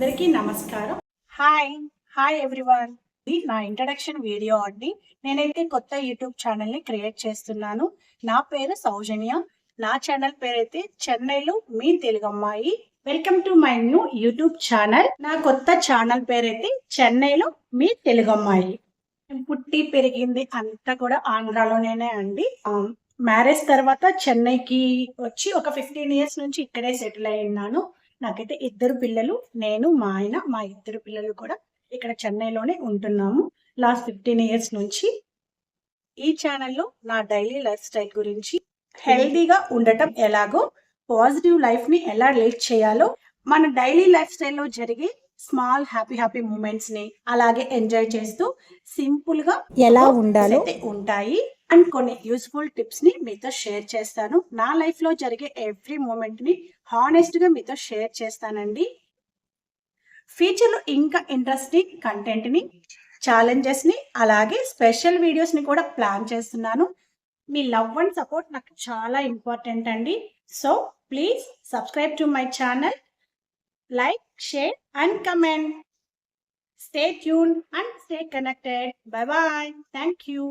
అందరికీ నమస్కారం. Hi hi everyone. ఇది నా ఇంట్రడక్షన్ వీడియో అండి. నేనైతే కొత్త యూట్యూబ్ ఛానల్ని క్రియేట్ చేస్తున్నాను. నా పేరు సౌజన్య. నా ఛానల్ పేరైతే చెన్నైలో మీ తెలుగు అమ్మాయి. Welcome to my new YouTube channel. నా కొత్త ఛానల్ పేరైతే చెన్నైలో మీ తెలుగు అమ్మాయి. పుట్టి పెరిగింది అంతా కూడా ఆంధ్రాలోనే అండి. మ్యారేజ్ తర్వాత చెన్నైకి వచ్చి ఒక 15 ఇయర్స్ నుంచి ఇక్కడే సెటిల్ అయి ఉన్నాను. నాకైతే ఇద్దరు పిల్లలు, నేను మా ఆయన, మా ఇద్దరు పిల్లలు కూడా ఇక్కడ చెన్నైలోనే ఉంటున్నాము లాస్ట్ 15 ఇయర్స్ నుంచి. ఈ ఛానల్లో నా డైలీ లైఫ్ స్టైల్ గురించి, హెల్తీగా ఉండటం ఎలాగో, పాజిటివ్ లైఫ్ని ఎలా లీడ్ చేయాలో, మన డైలీ లైఫ్ స్టైల్లో జరిగే స్మాల్ హ్యాపీ మూమెంట్స్ ని అలాగే ఎంజాయ్ చేస్తూ సింపుల్ గా ఎలా ఉండాలో ఉంటాయి. అండ్ కొన్ని యూస్ఫుల్ టిప్స్ ని మీతో షేర్ చేస్తాను. నా లైఫ్ లో జరిగే ఎవ్రీ మూమెంట్ ని హానెస్ట్ గా మీతో షేర్ చేస్తానండి. ఫ్యూచర్ లో ఇంకా ఇంట్రెస్టింగ్ కంటెంట్ ని, ఛాలెంజెస్ ని, అలాగే స్పెషల్ వీడియోస్ ని కూడా ప్లాన్ చేస్తున్నాను. మీ లవ్ అండ్ సపోర్ట్ నాకు చాలా ఇంపార్టెంట్ అండి. So please subscribe to my channel, like, share and comment. Stay tuned and stay connected. Bye bye. Thank you.